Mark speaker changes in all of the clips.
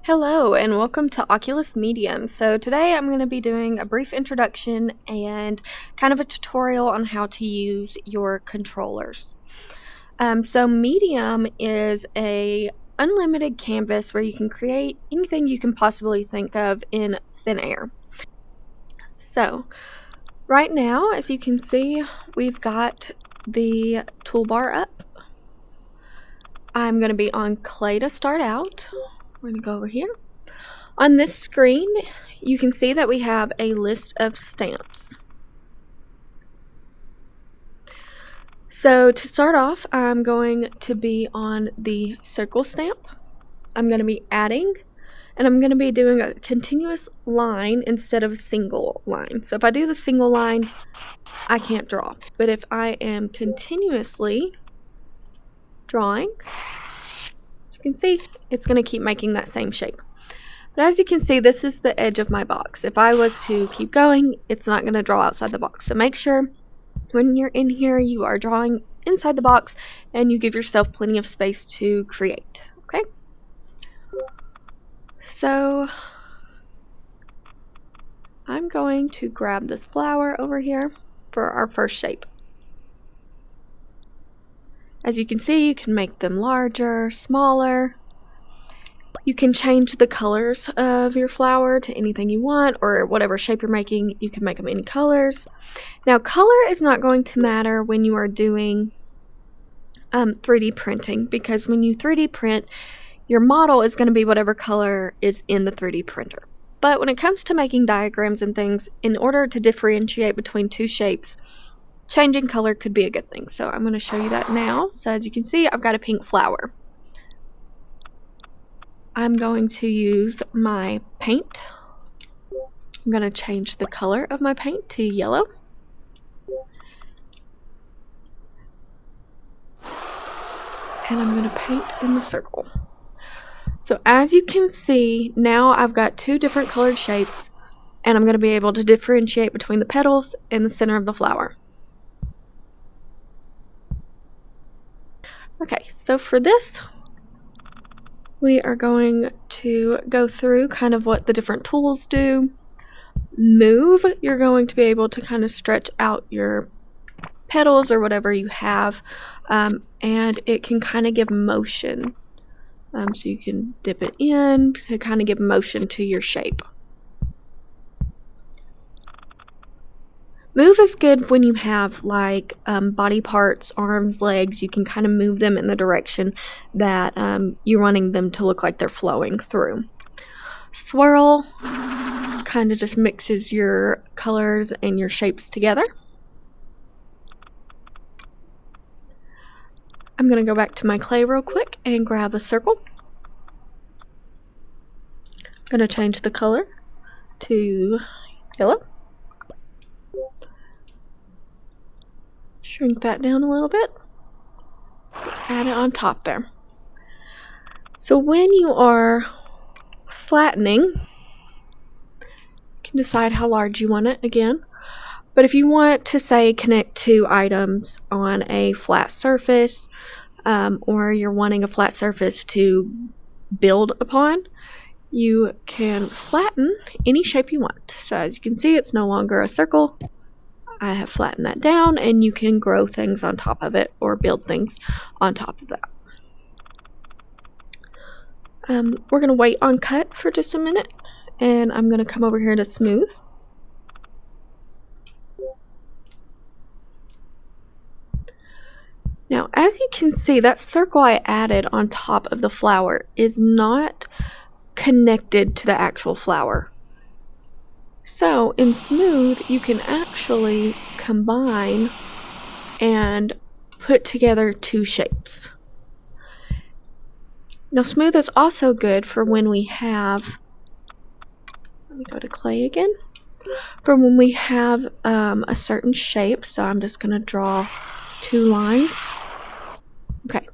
Speaker 1: Hello and welcome to Oculus Medium. So today I'm going to be doing a brief introduction and kind of a tutorial on how to use your controllers. So Medium is a unlimited canvas where you can create anything you can possibly think of in thin air. So right now, as you can see, we've got the toolbar up. I'm going to be on clay to start out. We're going to go over here. On this screen, you can see that we have a list of stamps. So to start off, I'm going to be on the circle stamp. I'm going to be adding, and I'm going to be doing a continuous line instead of a single line. So if I do the single line, I can't draw. But if I am continuously drawing, as you can see, it's going to keep making that same shape. But as you can see, this is the edge of my box. If I was to keep going, it's not going to draw outside the box. So make sure when you're in here, you are drawing inside the box and you give yourself plenty of space to create. Okay? So I'm going to grab this flower over here for our first shape. As you can see, you can make them larger, smaller. You can change the colors of your flower to anything you want, or whatever shape you're making, you can make them any colors. Now, color is not going to matter when you are doing 3D printing, because when you 3D print, your model is going to be whatever color is in the 3D printer. But when it comes to making diagrams and things, in order to differentiate between two shapes, changing color could be a good thing. So I'm going to show you that now. So as you can see, I've got a pink flower. I'm going to use my paint. I'm going to change the color of my paint to yellow. And I'm going to paint in the circle. So as you can see, now I've got two different colored shapes, and I'm going to be able to differentiate between the petals and the center of the flower. Okay, so for this, we are going to go through kind of what the different tools do. Move, you're going to be able to kind of stretch out your petals or whatever you have, and it can kind of give motion. So you can dip it in to kind of give motion to your shape. Move is good when you have like body parts, arms, legs. You can kind of move them in the direction that you're wanting them to look like they're flowing through. Swirl kind of just mixes your colors and your shapes together. I'm going to go back to my clay real quick and grab a circle. I'm going to change the color to yellow. Shrink that down a little bit. Add it on top there. So when you are flattening, you can decide how large you want it again. But if you want to, say, connect two items on a flat surface, or you're wanting a flat surface to build upon, you can flatten any shape you want. So as you can see, it's no longer a circle. I have flattened that down, and you can grow things on top of it or build things on top of that. We're going to wait on cut for just a minute, and I'm going to come over here to smooth. Now, as you can see, that circle I added on top of the flower is not connected to the actual flower. So in smooth, you can actually combine and put together two shapes. Now, smooth is also good for when we have, let me go to clay again, for when we have a certain shape. So I'm just going to draw two lines. Okay,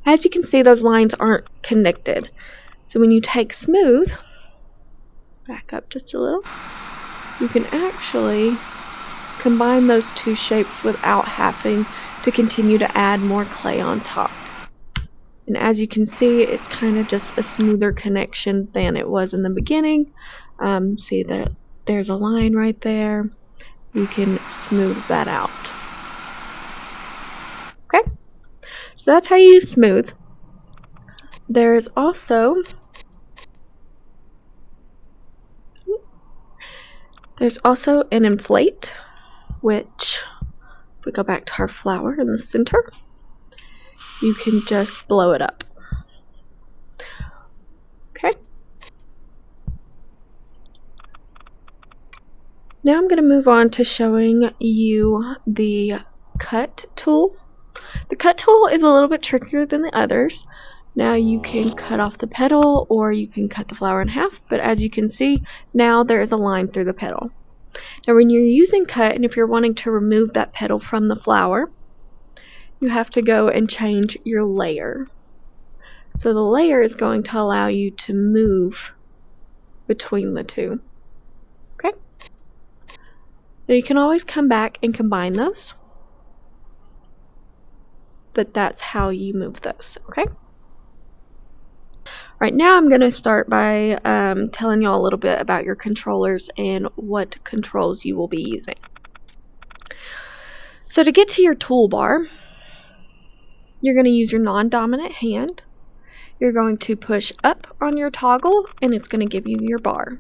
Speaker 1: as you can see, those lines aren't connected. So when you take smooth, back up just a little, you can actually combine those two shapes without having to continue to add more clay on top. And as you can see, it's kind of just a smoother connection than it was in the beginning. See that there's a line right there. You can smooth that out. Okay, so that's how you smooth. There's also an inflate, which if we go back to our flower in the center, you can just blow it up. Okay. Now I'm going to move on to showing you the cut tool. The cut tool is a little bit trickier than the others. Now you can cut off the petal or you can cut the flower in half, but as you can see, now there is a line through the petal. Now when you're using cut, and if you're wanting to remove that petal from the flower, you have to go and change your layer. So the layer is going to allow you to move between the two. Okay? Now you can always come back and combine those, but that's how you move those, okay? Right now I'm going to start by telling y'all a little bit about your controllers and what controls you will be using. So to get to your toolbar, you're going to use your non-dominant hand. You're going to push up on your toggle and it's going to give you your bar.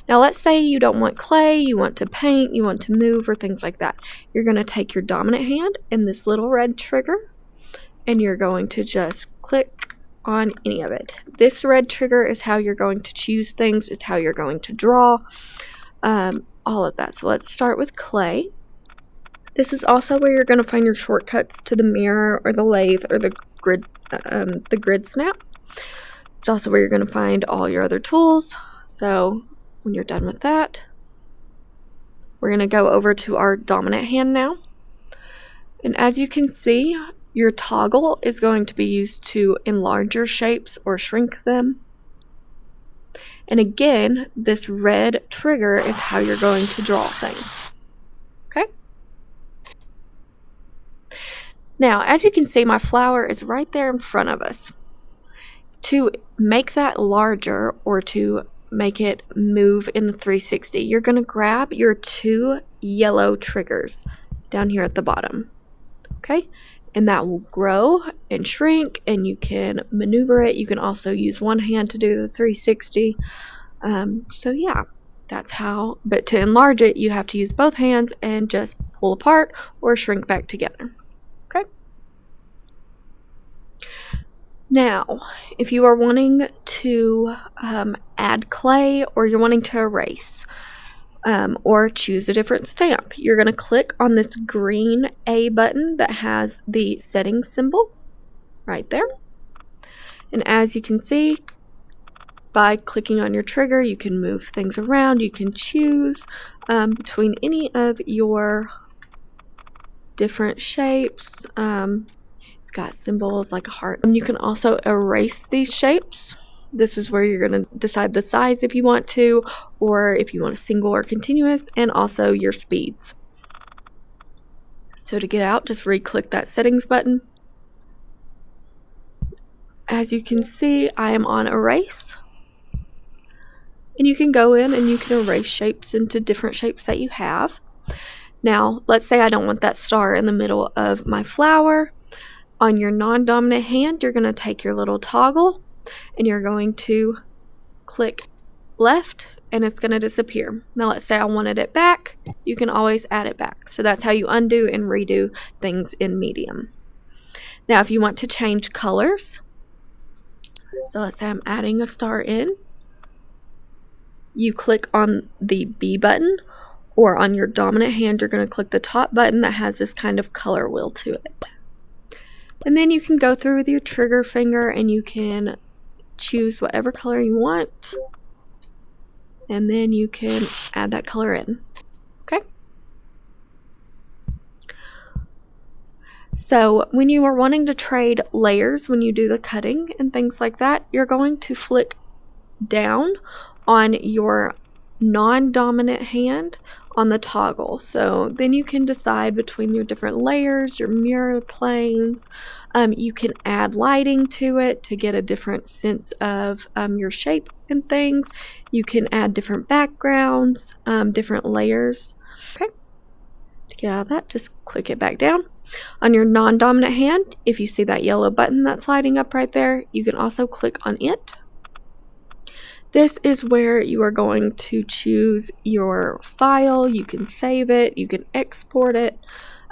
Speaker 1: Now let's say you don't want clay, you want to paint, you want to move or things like that. You're going to take your dominant hand and this little red trigger and you're going to just click on any of it. This red trigger is how you're going to choose things. It's how you're going to draw, all of that. So let's start with clay. This is also where you're going to find your shortcuts to the mirror or the lathe or the grid snap. It's also where you're going to find all your other tools. So when you're done with that, we're going to go over to our dominant hand now. And as you can see, your toggle is going to be used to enlarge your shapes or shrink them. And again, this red trigger is how you're going to draw things. Okay? Now, as you can see, my flower is right there in front of us. To make that larger or to make it move in the 360, you're going to grab your two yellow triggers down here at the bottom, okay? And that will grow and shrink and you can maneuver it. You can also use one hand to do the 360. So yeah, that's how, but to enlarge it, you have to use both hands and just pull apart or shrink back together, okay? Now, if you are wanting to add clay or you're wanting to erase or choose a different stamp, you're going to click on this green A button that has the settings symbol right there. And as you can see, by clicking on your trigger, you can move things around. You can choose between any of your different shapes. Got symbols like a heart. And you can also erase these shapes. This is where you're going to decide the size if you want to, or if you want a single or continuous, and also your speeds. So to get out, just re-click that settings button. As you can see, I am on erase. And you can go in and you can erase shapes into different shapes that you have. Now, let's say I don't want that star in the middle of my flower. On your non-dominant hand, you're going to take your little toggle and you're going to click left and it's going to disappear. Now let's say I wanted it back, you can always add it back. So that's how you undo and redo things in Medium. Now if you want to change colors, so let's say I'm adding a star in, you click on the B button, or on your dominant hand you're going to click the top button that has this kind of color wheel to it. And then you can go through with your trigger finger and you can choose whatever color you want. And then you can add that color in. Okay? So when you are wanting to trade layers, when you do the cutting and things like that, you're going to flick down on your non-dominant hand on the toggle. So then you can decide between your different layers, your mirror planes. You can add lighting to it to get a different sense of your shape and things. You can add different backgrounds, different layers. Okay, to get out of that, just click it back down. On your non-dominant hand, if you see that yellow button that's lighting up right there, you can also click on it. This is where you are going to choose your file. You can save it, you can export it.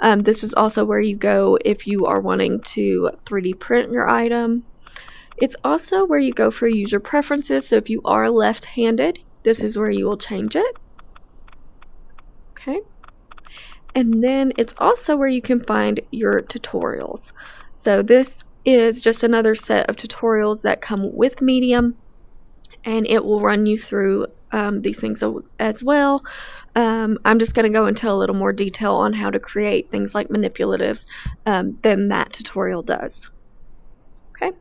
Speaker 1: This is also where you go if you are wanting to 3D print your item. It's also where you go for user preferences. So if you are left-handed, this is where you will change it. Okay. And then it's also where you can find your tutorials. So this is just another set of tutorials that come with Medium, and it will run you through these things as well. I'm just going to go into a little more detail on how to create things like manipulatives than that tutorial does. Okay.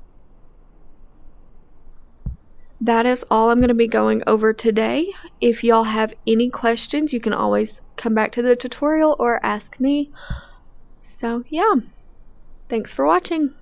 Speaker 1: That is all I'm going to be going over today. If y'all have any questions, you can always come back to the tutorial or ask me. So yeah, thanks for watching.